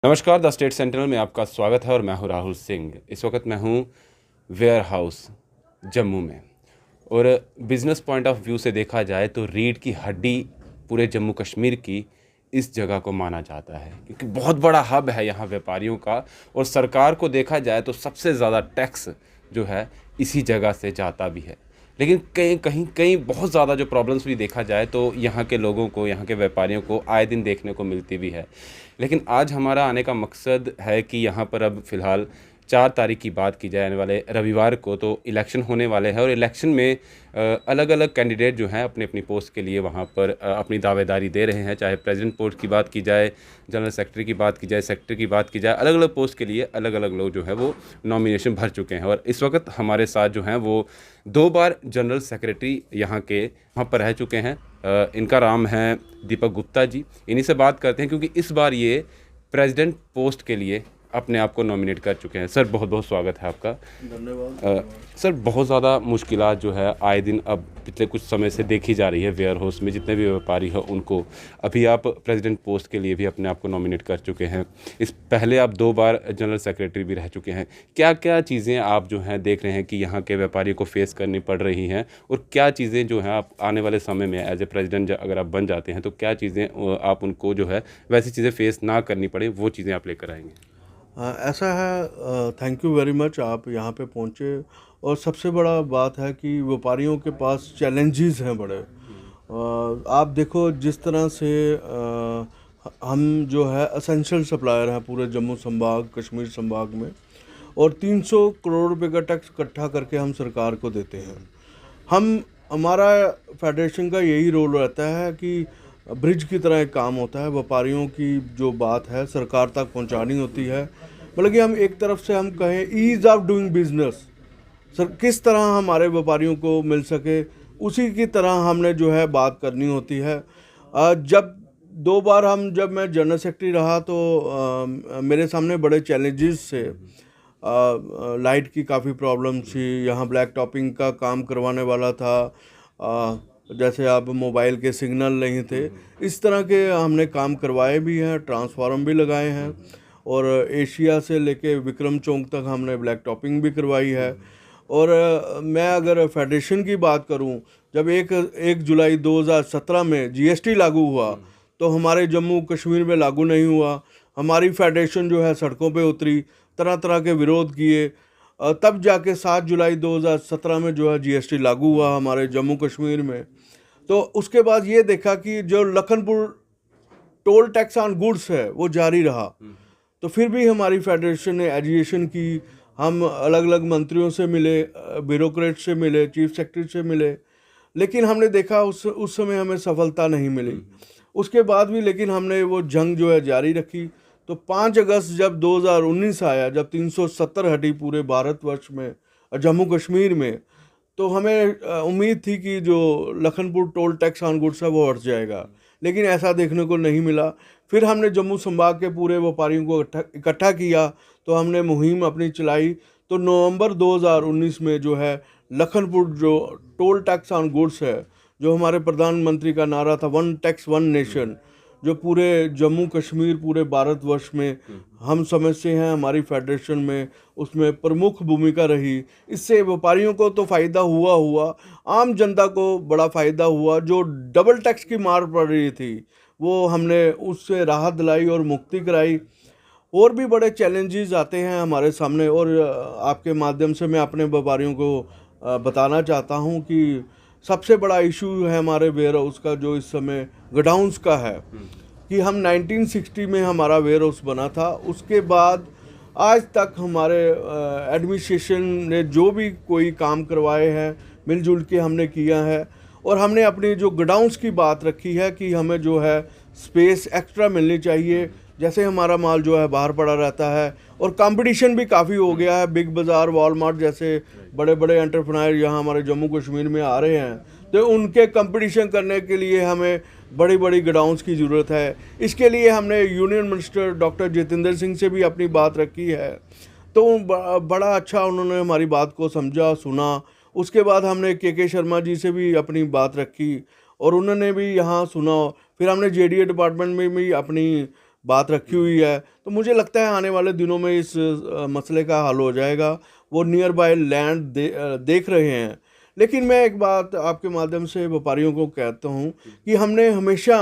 नमस्कार, the state sentinel में आपका स्वागत है और मैं हूं राहुल सिंह। इस वक्त मैं हूं वेयर हाउस जम्मू में। और बिज़नेस पॉइंट ऑफ व्यू से देखा जाए तो रीढ़ की हड्डी पूरे जम्मू कश्मीर की इस जगह को माना जाता है, क्योंकि बहुत बड़ा हब है यहाँ व्यापारियों का। और सरकार को देखा जाए तो सबसे ज़्यादा टैक्स जो है इसी जगह से जाता भी है। लेकिन कहीं बहुत ज़्यादा जो प्रॉब्लम्स भी देखा जाए तो यहाँ के लोगों को, यहाँ के व्यापारियों को आए दिन देखने को मिलती भी है। लेकिन आज हमारा आने का मकसद है कि यहाँ पर अब फ़िलहाल 4 तारीख की बात की जाए, आने वाले रविवार को तो इलेक्शन होने वाले हैं। और इलेक्शन में अलग अलग कैंडिडेट जो हैं अपनी अपनी पोस्ट के लिए वहाँ पर अपनी दावेदारी दे रहे हैं। चाहे प्रेसिडेंट पोस्ट की बात की जाए, जनरल सेक्रेटरी की बात की जाए, सेक्रेटरी की बात की जाए, अलग अलग पोस्ट के लिए अलग अलग लोग जो है वो नॉमिनेशन भर चुके हैं। और इस वक्त हमारे साथ जो हैं वो 2 बार जनरल सेक्रेटरी यहाँ पर रह चुके हैं। इनका नाम है दीपक गुप्ता जी। इन्हीं से बात करते हैं क्योंकि इस बार ये प्रेसिडेंट पोस्ट के लिए अपने आप को नॉमिनेट कर चुके हैं। सर, बहुत बहुत स्वागत है आपका। धन्यवाद। सर, बहुत ज़्यादा मुश्किलात जो है आए दिन अब पिछले कुछ समय से देखी जा रही है वेयर हाउस में। जितने भी व्यापारी हैं उनको अभी आप प्रेसिडेंट पोस्ट के लिए भी अपने आप को नॉमिनेट कर चुके हैं। इस पहले आप 2 बार जनरल सेक्रेटरी भी रह चुके हैं। क्या क्या चीज़ें आप जो हैं देख रहे हैं कि यहाँ के व्यापारी को फेस करनी पड़ रही हैं, और क्या चीज़ें जो हैं आप आने वाले समय में एज ए प्रेसिडेंट अगर आप बन जाते हैं तो क्या चीज़ें आप उनको जो है वैसी चीज़ें फेस ना करनी पड़े, वो चीज़ें आप लेकर आएंगे? ऐसा है, थैंक यू वेरी मच, आप यहाँ पे पहुँचे। और सबसे बड़ा बात है कि व्यापारियों के पास चैलेंजेस हैं बड़े। आप देखो जिस तरह से हम जो है असेंशियल सप्लायर हैं पूरे जम्मू संभाग, कश्मीर संभाग में, और 300 करोड़ रुपए का टैक्स इकट्ठा करके हम सरकार को देते हैं। हमारा फेडरेशन का यही रोल रहता है कि ब्रिज की तरह एक काम होता है। व्यापारियों की जो बात है सरकार तक पहुंचानी होती है। मतलब कि हम एक तरफ से हम कहें ease of doing business, sir किस तरह हमारे व्यापारियों को मिल सके, उसी की तरह हमने जो है बात करनी होती है। जब 2 बार जब मैं जनरल सेक्रेटरी रहा तो मेरे सामने बड़े चैलेंजेस थे। लाइट की काफ़ी प्रॉब्लम थी, यहाँ ब्लैक टॉपिंग का काम करवाने वाला था। जैसे अब मोबाइल के सिग्नल नहीं थे, इस तरह के हमने काम करवाए भी हैं, ट्रांसफार्मर भी लगाए हैं। और एशिया से लेके विक्रम चौक तक हमने ब्लैक टॉपिंग भी करवाई है। और मैं अगर फेडरेशन की बात करूं, जब 1 जुलाई 2017 में जीएसटी लागू हुआ तो हमारे जम्मू कश्मीर में लागू नहीं हुआ। हमारी फेडरेशन जो है सड़कों पे उतरी, तरह तरह के विरोध किए, तब जाके 7 जुलाई 2017 में जो है जीएसटी लागू हुआ हमारे जम्मू कश्मीर में। तो उसके बाद ये देखा कि जो Lakhanpur toll tax on goods है वो जारी रहा। तो फिर भी हमारी फेडरेशन ने एजुकेशन की, हम अलग अलग मंत्रियों से मिले, ब्यूरोक्रेट से मिले, चीफ सेक्रेटरी से मिले, लेकिन हमने देखा उस समय हमें सफलता नहीं मिली। उसके बाद भी लेकिन हमने वो जंग जो है जारी रखी। तो 5 अगस्त जब 2019 आया, जब 370 हटी पूरे भारतवर्ष में, जम्मू कश्मीर में, तो हमें उम्मीद थी कि जो Lakhanpur toll tax on goods है वो हट जाएगा, लेकिन ऐसा देखने को नहीं मिला। फिर हमने जम्मू संभाग के पूरे व्यापारियों को इकट्ठा किया, तो हमने मुहिम अपनी चलाई। तो नवंबर 2019 में जो है लखनपुर जो टोल टैक्स ऑन गुड्स है, जो हमारे प्रधानमंत्री का नारा था वन टैक्स वन नेशन, जो पूरे जम्मू कश्मीर, पूरे भारतवर्ष में हम समझते हैं, हमारी फेडरेशन में उसमें प्रमुख भूमिका रही। इससे व्यापारियों को तो फ़ायदा हुआ, आम जनता को बड़ा फ़ायदा हुआ। जो डबल टैक्स की मार पड़ रही थी वो हमने उससे राहत दिलाई और मुक्ति कराई। और भी बड़े चैलेंजेस आते हैं हमारे सामने, और आपके माध्यम से मैं अपने व्यापारियों को बताना चाहता हूं कि सबसे बड़ा इशू है हमारे वेयर हाउस का, जो इस समय गोडाउंस का है, कि हम 1960 में हमारा वेयर हाउस बना था। उसके बाद आज तक हमारे एडमिनिस्ट्रेशन ने जो भी कोई काम करवाए हैं मिलजुल के हमने किया है। और हमने अपनी जो गोडाउंस की बात रखी है कि हमें जो है स्पेस एक्स्ट्रा मिलनी चाहिए। जैसे हमारा माल जो है बाहर पड़ा रहता है, और कंपटीशन भी काफ़ी हो गया है। बिग बाज़ार, वॉलमार्ट जैसे बड़े बड़े एंटरप्रेन्योर यहाँ हमारे जम्मू कश्मीर में आ रहे हैं, तो उनके कंपटीशन करने के लिए हमें बड़ी बड़ी गोडाउंस की ज़रूरत है। इसके लिए हमने union minister doctor Jitendra Singh से भी अपनी बात रखी है। तो बड़ा अच्छा उन्होंने हमारी बात को समझा, सुना। उसके बाद हमने के शर्मा जी से भी अपनी बात रखी और उन्होंने भी यहाँ सुना। फिर हमने जेडीए डिपार्टमेंट में भी अपनी बात रखी हुई है, तो मुझे लगता है आने वाले दिनों में इस मसले का हल हो जाएगा। वो नियर बाय लैंड देख रहे हैं। लेकिन मैं एक बात आपके माध्यम से व्यापारियों को कहता हूँ कि हमने हमेशा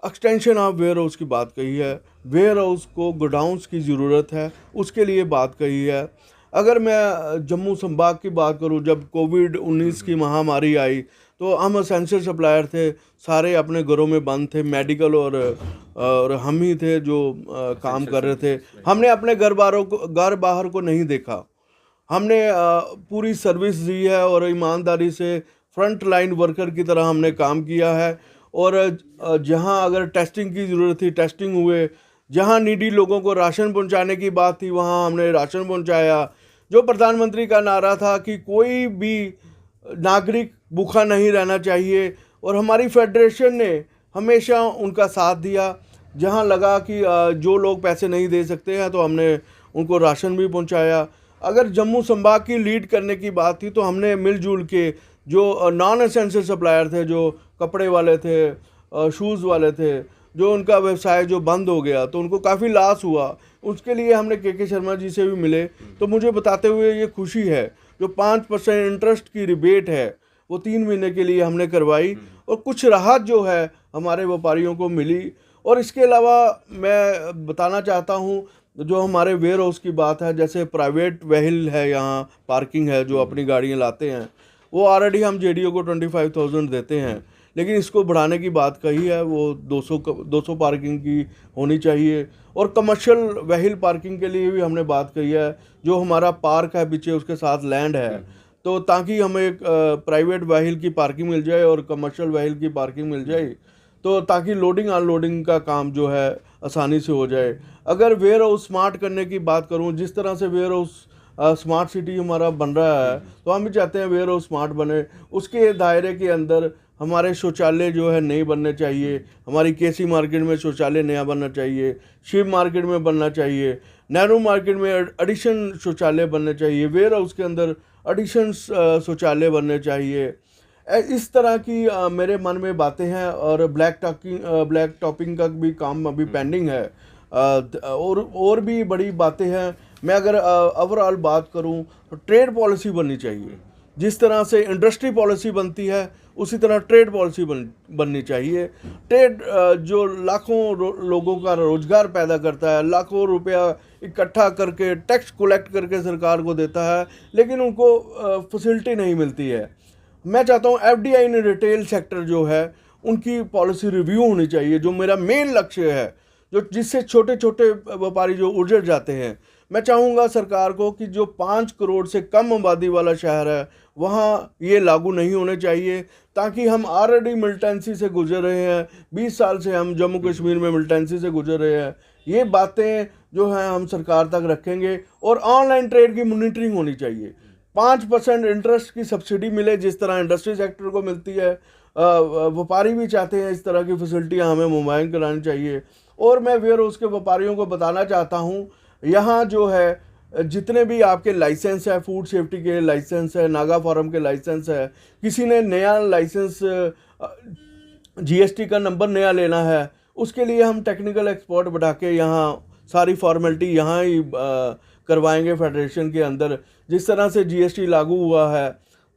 एक्सटेंशन ऑफ वेयर हाउस की बात कही है, वेयर हाउस को गोडाउंस की ज़रूरत है, उसके लिए बात कही है। अगर मैं जम्मू संभाग की बात करूं, जब कोविड-19 की महामारी आई तो हम असेंशियल सप्लायर थे, सारे अपने घरों में बंद थे, मेडिकल और हम ही थे जो काम कर रहे थे। हमने अपने घर बाहर को नहीं देखा। हमने पूरी सर्विस दी है और ईमानदारी से फ्रंट लाइन वर्कर की तरह हमने काम किया है। और जहां अगर टेस्टिंग की ज़रूरत थी टेस्टिंग हुए, जहां नीडी लोगों को राशन पहुंचाने की बात थी वहां हमने राशन पहुंचाया। जो प्रधानमंत्री का नारा था कि कोई भी नागरिक भूखा नहीं रहना चाहिए, और हमारी फेडरेशन ने हमेशा उनका साथ दिया। जहां लगा कि जो लोग पैसे नहीं दे सकते हैं तो हमने उनको राशन भी पहुंचाया। अगर जम्मू संभाग की लीड करने की बात थी तो हमने मिलजुल के जो नॉन एसेंशियल सप्लायर थे, जो कपड़े वाले थे, शूज़ वाले थे, जो उनका व्यवसाय जो बंद हो गया तो उनको काफ़ी लॉस हुआ, उसके लिए हमने के शर्मा जी से भी मिले। तो मुझे बताते हुए ये खुशी है, जो 5% इंटरेस्ट की रिबेट है वो 3 महीने के लिए हमने करवाई और कुछ राहत जो है हमारे व्यापारियों को मिली। और इसके अलावा मैं बताना चाहता हूँ, जो हमारे वेयर हाउस की बात है, जैसे प्राइवेट व्हीकल है, यहाँ पार्किंग है, जो अपनी गाड़ियाँ लाते हैं, वो ऑलरेडी हम जेडीओ को 25,000 देते हैं। लेकिन इसको बढ़ाने की बात कही है, वो 200 पार्किंग की होनी चाहिए। और कमर्शियल व्हीकल पार्किंग के लिए भी हमने बात कही है, जो हमारा पार्क है पीछे उसके साथ लैंड है, तो ताकि हमें एक प्राइवेट व्हीकल की पार्किंग मिल जाए और कमर्शियल व्हीकल की पार्किंग मिल जाए, तो ताकि लोडिंग अनलोडिंग का काम जो है आसानी से हो जाए। अगर वेयर हाउस स्मार्ट करने की बात करूं, जिस तरह से वेयर हाउस स्मार्ट सिटी हमारा बन रहा है, तो हम भी चाहते हैं वेयर हाउस स्मार्ट बने। उसके दायरे के अंदर हमारे शौचालय जो है नए बनने चाहिए। हमारी केसी मार्केट में शौचालय नया बनना चाहिए, शिव मार्केट में बनना चाहिए, नेहरू मार्केट में एडिशन शौचालय बनने चाहिए, वेयर हाउस के अंदर एडिशन शौचालय बनने चाहिए। इस तरह की मेरे मन में बातें हैं। और ब्लैक टॉपिंग का भी काम अभी पेंडिंग है। और भी बड़ी बातें हैं। मैं अगर ओवरऑल बात करूं तो ट्रेड पॉलिसी बननी चाहिए। जिस तरह से इंडस्ट्री पॉलिसी बनती है उसी तरह ट्रेड पॉलिसी बननी चाहिए। ट्रेड जो लाखों लोगों का रोजगार पैदा करता है, लाखों रुपया इकट्ठा करके टैक्स कलेक्ट करके सरकार को देता है, लेकिन उनको फैसिलिटी नहीं मिलती है। मैं चाहता हूँ एफडीआई इन रिटेल सेक्टर जो है उनकी पॉलिसी रिव्यू होनी चाहिए, जो मेरा मेन लक्ष्य है, जो जिससे छोटे छोटे व्यापारी जो उजड़ जाते हैं। मैं चाहूँगा सरकार को कि जो 5 करोड़ से कम आबादी वाला शहर है वहाँ ये लागू नहीं होने चाहिए, ताकि हम ऑलरेडी मिलिटेंसी से गुजर रहे हैं। 20 साल से हम जम्मू कश्मीर में मिलिटेंसी से गुजर रहे हैं। ये बातें जो हैं हम सरकार तक रखेंगे। और ऑनलाइन ट्रेड की मॉनिटरिंग होनी चाहिए। 5% इंटरेस्ट की सब्सिडी मिले, जिस तरह इंडस्ट्री सेक्टर को मिलती है। व्यापारी भी चाहते हैं इस तरह की फैसिलिटियाँ हमें मुहैया करानी चाहिए। और मैं वेयर हाउस के व्यापारियों को बताना चाहता हूँ, यहाँ जो है जितने भी आपके लाइसेंस है, फूड सेफ्टी के लाइसेंस है, नागा फार्म के लाइसेंस है, किसी ने नया लाइसेंस जीएसटी का नंबर नया लेना है, उसके लिए हम टेक्निकल एक्सपर्ट बढ़ा के यहाँ सारी फॉर्मेलिटी यहाँ ही करवाएंगे फेडरेशन के अंदर। जिस तरह से जीएसटी लागू हुआ है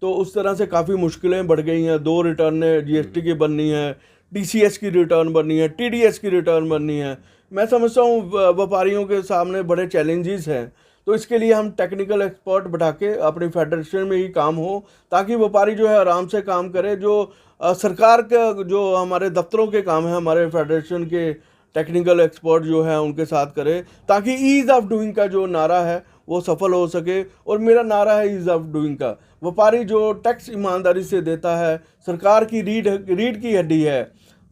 तो उस तरह से काफ़ी मुश्किलें बढ़ गई हैं। 2 रिटर्न जीएसटी की बननी है, टीसीएस की रिटर्न बननी है, टीडीएस की रिटर्न बननी है। मैं समझता हूँ व्यापारियों के सामने बड़े चैलेंजेस हैं। तो इसके लिए हम टेक्निकल एक्सपर्ट बैठा के अपनी फेडरेशन में ही काम हो, ताकि व्यापारी जो है आराम से काम करे। जो सरकार का जो हमारे दफ्तरों के काम है, हमारे फेडरेशन के टेक्निकल एक्सपर्ट जो है उनके साथ करे, ताकि ईज़ ऑफ डूइंग का जो नारा है वो सफल हो सके। और मेरा नारा है ईज़ ऑफ डूइंग का। व्यापारी जो टैक्स ईमानदारी से देता है, सरकार की रीढ़ की हड्डी है,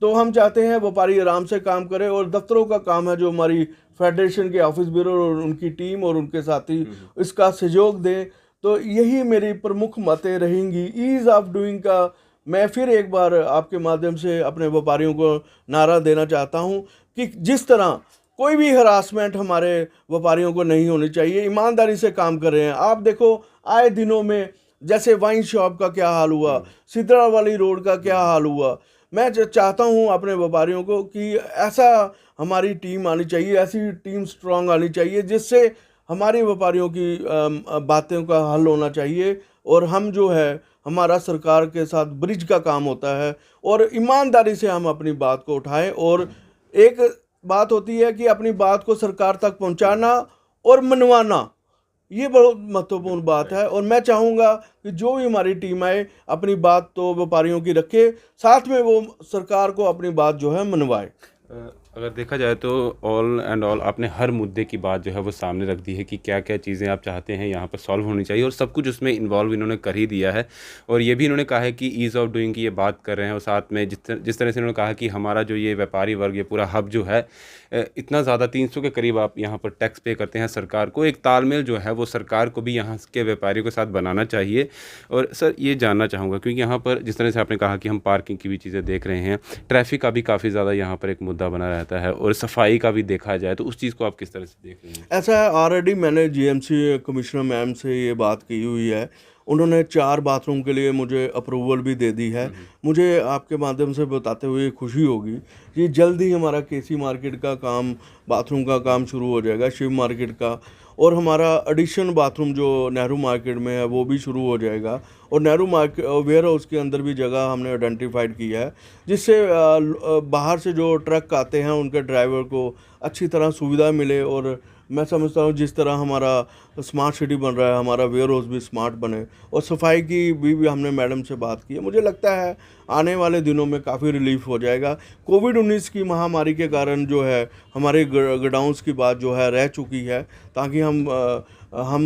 तो हम चाहते हैं व्यापारी आराम से काम करे। और दफ्तरों का काम है जो हमारी फेडरेशन के ऑफिस ब्यूरो और उनकी टीम और उनके साथी इसका सहयोग दें। तो यही मेरी प्रमुख बातें रहेंगी। ईज़ ऑफ डूइंग का मैं फिर एक बार आपके माध्यम से अपने व्यापारियों को नारा देना चाहता हूं कि जिस तरह कोई भी हरासमेंट हमारे व्यापारियों को नहीं होनी चाहिए, ईमानदारी से काम कर रहे हैं। आप देखो आए दिनों में जैसे वाइन शॉप का क्या हाल हुआ, सिद्रा वाली रोड का क्या हाल हुआ। मैं चाहता हूं अपने व्यापारियों को कि ऐसा हमारी टीम आनी चाहिए, ऐसी टीम स्ट्रांग आनी चाहिए जिससे हमारे व्यापारियों की बातों का हल होना चाहिए। और हम जो है, हमारा सरकार के साथ ब्रिज का काम होता है और ईमानदारी से हम अपनी बात को उठाएं। और एक बात होती है कि अपनी बात को सरकार तक पहुंचाना और मनवाना, ये बहुत महत्वपूर्ण बात है। और मैं चाहूँगा कि जो भी हमारी टीम आए अपनी बात तो व्यापारियों की रखे, साथ में वो सरकार को अपनी बात जो है मनवाए। अगर देखा जाए तो ऑल एंड ऑल आपने हर मुद्दे की बात जो है वो सामने रख दी है कि क्या क्या चीज़ें आप चाहते हैं यहाँ पर सॉल्व होनी चाहिए, और सब कुछ उसमें इन्वॉल्व इन्होंने कर ही दिया है। और ये भी इन्होंने कहा है कि ईज़ ऑफ डूइंग की ये बात कर रहे हैं, और साथ में जिस तरह से इन्होंने कहा कि हमारा जो ये व्यापारी वर्ग, ये पूरा हब जो है, इतना ज़्यादा 300 के करीब आप यहाँ पर टैक्स पे करते हैं सरकार को, एक तालमेल जो है वो सरकार को भी यहाँ के व्यापारियों के साथ बनाना चाहिए। और सर ये जानना चाहूँगा, क्योंकि यहाँ पर जिस तरह से आपने कहा कि हम पार्किंग की भी चीज़ें देख रहे हैं, ट्रैफिक का भी काफ़ी ज़्यादा यहाँ पर एक मुद्दा बना रहता है, और सफाई का भी देखा जाए तो उस चीज़ को आप किस तरह से देख रहे हैं? ऐसा है, ऑलरेडी मैंने जीएमसी कमिश्नर मैम से ये बात की हुई है। उन्होंने 4 बाथरूम के लिए मुझे अप्रूवल भी दे दी है। मुझे आपके माध्यम से बताते हुए खुशी होगी कि जल्द ही हमारा केसी मार्केट का काम, बाथरूम का काम शुरू हो जाएगा, शिव मार्केट का। और हमारा एडिशन बाथरूम जो नेहरू मार्केट में है वो भी शुरू हो जाएगा। और नेहरू मार्केट वेयर हाउस के अंदर भी जगह हमने आइडेंटिफाइड की है, जिससे बाहर से जो ट्रक आते हैं उनके ड्राइवर को अच्छी तरह सुविधा मिले। और मैं समझता हूँ जिस तरह हमारा स्मार्ट सिटी बन रहा है, हमारा वेयर हाउस भी स्मार्ट बने। और सफाई की भी हमने मैडम से बात की है। मुझे लगता है आने वाले दिनों में काफ़ी रिलीफ हो जाएगा। कोविड-19 की महामारी के कारण जो है हमारे गोडाउन्स की बात जो है रह चुकी है, ताकि हम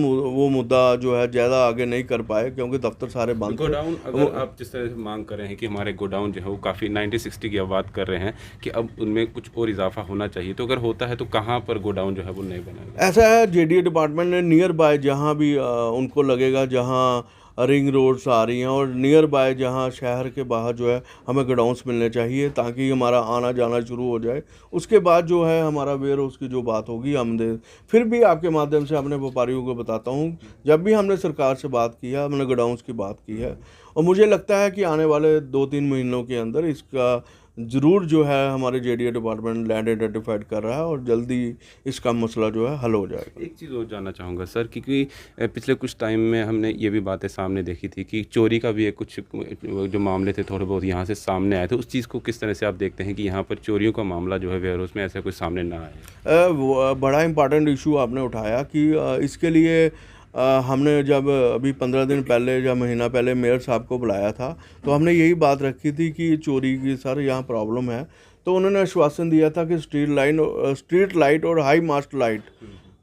वो मुद्दा जो है ज़्यादा आगे नहीं कर पाए, क्योंकि दफ्तर सारे बंद थे। गोडाउन अगर आप जिस तरह से मांग कर रहे हैं कि हमारे गोडाउन जो है वो काफ़ी 90-60 की आप बात कर रहे हैं कि अब उनमें कुछ और इजाफा होना चाहिए, तो अगर होता है तो कहाँ पर गोडाउन जो है वो नहीं बनेगा? ऐसा है, जेडीए डिपार्टमेंट ने नियर बाय जहाँ भी उनको लगेगा, जहाँ रिंग रोड्स आ रही हैं और नियर बाय जहाँ शहर के बाहर जो है हमें गोडाउंस मिलने चाहिए, ताकि हमारा आना जाना शुरू हो जाए। उसके बाद जो है हमारा वेयर हाउस की जो बात होगी हम दे। फिर भी आपके माध्यम से अपने व्यापारियों को बताता हूँ, जब भी हमने सरकार से बात की है, हमने गोडाउंस की बात की है। और मुझे लगता है कि आने वाले 2-3 महीनों के अंदर इसका ज़रूर जो है हमारे जेडीए डिपार्टमेंट लैंड आइडेंटिफाइड कर रहा है और जल्दी इसका मसला जो है हल हो जाएगा। एक चीज़ और जानना चाहूँगा सर, क्योंकि पिछले कुछ टाइम में हमने ये भी बातें सामने देखी थी कि चोरी का भी एक कुछ जो मामले थे थोड़े बहुत यहाँ से सामने आए थे, उस चीज़ को किस तरह से आप देखते हैं कि यहाँ पर चोरियों का मामला जो है वेयर हाउस में ऐसा कुछ सामने ना आए? वो बड़ा इम्पॉर्टेंट इशू आपने उठाया कि इसके लिए हमने जब अभी 15 दिन पहले या महीना पहले मेयर साहब को बुलाया था, तो हमने यही बात रखी थी कि चोरी की सर यहाँ प्रॉब्लम है। तो उन्होंने आश्वासन दिया था कि स्ट्रीट लाइट और हाई मास्ट लाइट,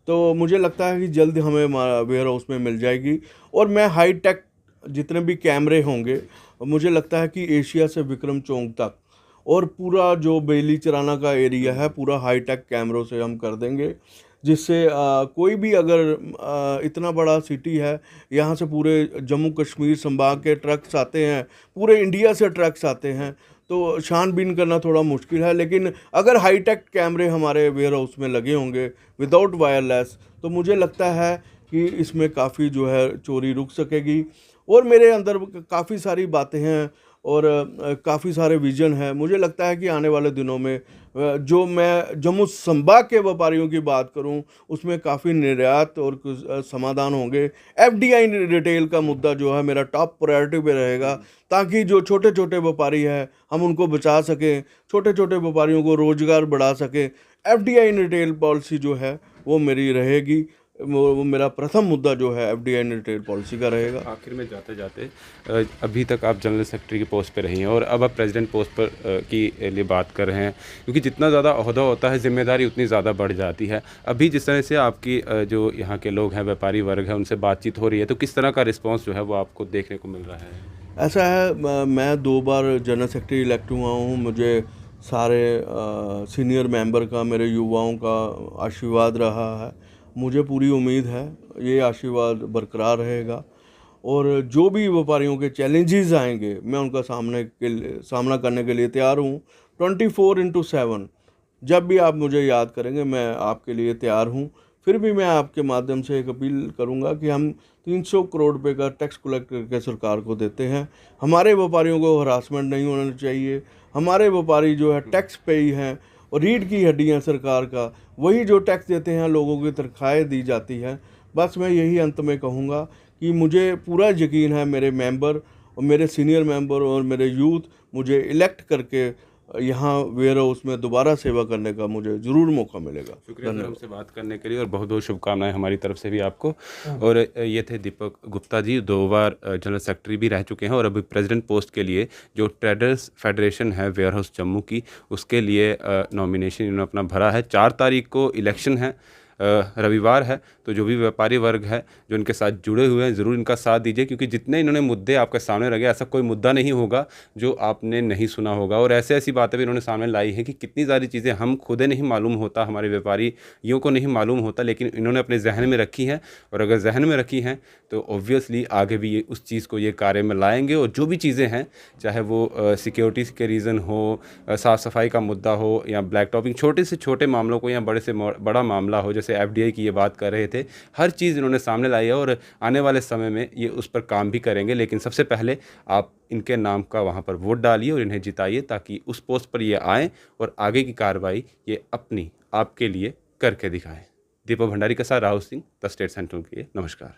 तो मुझे लगता है कि जल्द हमें वेयर हाउस में मिल जाएगी। और मैं हाई टेक जितने भी कैमरे होंगे, मुझे लगता है कि एशिया से विक्रम चौक तक और पूरा जो बेली चराना का एरिया है पूरा हाई टेक कैमरों से हम कर देंगे, जिससे कोई भी अगर इतना बड़ा सिटी है, यहाँ से पूरे जम्मू कश्मीर संभाग के ट्रक्स आते हैं, पूरे इंडिया से ट्रक्स आते हैं, तो छानबीन करना थोड़ा मुश्किल है। लेकिन अगर हाईटेक कैमरे हमारे वेयर हाउस में लगे होंगे विदाउट वायरलेस, तो मुझे लगता है कि इसमें काफ़ी जो है चोरी रुक सकेगी। और मेरे अंदर काफ़ी सारी बातें हैं और काफ़ी सारे विजन है। मुझे लगता है कि आने वाले दिनों में जो मैं जम्मू संभाग के व्यापारियों की बात करूं, उसमें काफ़ी निर्यात और कुछ समाधान होंगे। एफडीआई रिटेल का मुद्दा जो है मेरा टॉप प्रायोरिटी पे रहेगा, ताकि जो छोटे छोटे व्यापारी हैं हम उनको बचा सकें, छोटे छोटे व्यापारियों को रोज़गार बढ़ा सकें। एफडीआई रिटेल पॉलिसी जो है वो मेरी रहेगी, वो मेरा प्रथम मुद्दा जो है एफडीआई रिटेल पॉलिसी का रहेगा। आखिर में जाते जाते अभी तक आप जनरल सेक्रेटरी की पोस्ट पे रही हैं और अब आप प्रेसिडेंट पोस्ट पर की लिए बात कर रहे हैं, क्योंकि जितना ज़्यादा ओहदा होता है जिम्मेदारी उतनी ज़्यादा बढ़ जाती है। अभी जिस तरह से आपकी जो यहाँ के लोग हैं, व्यापारी वर्ग है, उनसे बातचीत हो रही है, तो किस तरह का रिस्पॉन्स जो है वो आपको देखने को मिल रहा है? ऐसा है, मैं 2 बार जनरल सेक्रेटरी इलेक्ट हुआ हूँ। मुझे सारे सीनियर मेंबर का, मेरे युवाओं का आशीर्वाद रहा है। मुझे पूरी उम्मीद है ये आशीर्वाद बरकरार रहेगा और जो भी व्यापारियों के चैलेंजेस आएंगे मैं उनका सामना करने के लिए तैयार हूँ। 24/7 जब भी आप मुझे याद करेंगे मैं आपके लिए तैयार हूँ। फिर भी मैं आपके माध्यम से एक अपील करूंगा कि हम 300 करोड़ रुपए का टैक्स कलेक्ट करके सरकार को देते हैं। हमारे व्यापारियों को हरासमेंट नहीं होना चाहिए। हमारे व्यापारी जो है टैक्स पे ही हैं और रीढ़ की हड्डी हैं सरकार का, वही जो टैक्स देते हैं लोगों की तनख्वाहें दी जाती हैं। बस मैं यही अंत में कहूँगा कि मुझे पूरा यकीन है मेरे मेंबर और मेरे सीनियर मेंबर और मेरे यूथ मुझे इलेक्ट करके यहाँ वेयर हाउस में दोबारा सेवा करने का मुझे ज़रूर मौका मिलेगा। शुक्रिया सर हमसे बात करने के लिए और बहुत बहुत शुभकामनाएं हमारी तरफ से भी आपको। और ये थे दीपक गुप्ता जी, 2 बार जनरल सेक्रेटरी भी रह चुके हैं और अभी प्रेसिडेंट पोस्ट के लिए जो ट्रेडर्स फेडरेशन है वेयर हाउस जम्मू की, उसके लिए नॉमिनेशन इन्होंने अपना भरा है। 4 तारीख को इलेक्शन है, रविवार है, तो जो भी व्यापारी वर्ग है जो इनके साथ जुड़े हुए हैं ज़रूर इनका साथ दीजिए, क्योंकि जितने इन्होंने मुद्दे आपके सामने रखे, ऐसा कोई मुद्दा नहीं होगा जो आपने नहीं सुना होगा। और ऐसे ऐसी बातें भी इन्होंने सामने लाई है कि कितनी सारी चीज़ें हम खुद नहीं मालूम होता, हमारे व्यापारियों को नहीं मालूम होता, लेकिन इन्होंने अपने जहन में रखी हैं। और अगर जहन में रखी हैं तो ऑब्वियसली आगे भी ये उस चीज़ को ये कार्य में लाएंगे। और जो भी चीज़ें हैं, चाहे वो सिक्योरिटी के रीज़न हो, साफ़ सफाई का मुद्दा हो, या ब्लैक टॉपिंग, छोटे से छोटे मामलों को या बड़े से बड़ा मामला हो, जैसे एफडीआई की ये बात कर रहे थे, हर चीज़ इन्होंने सामने लाई है। और आने वाले समय में ये उस पर काम भी करेंगे। लेकिन सबसे पहले आप इनके नाम का वहाँ पर वोट डालिए और इन्हें जिताइए, ताकि उस पोस्ट पर ये आएँ और आगे की कार्रवाई ये अपनी आपके लिए करके दिखाएं। दीपक भंडारी के साथ Rahul Singh, the state central के लिए। नमस्कार।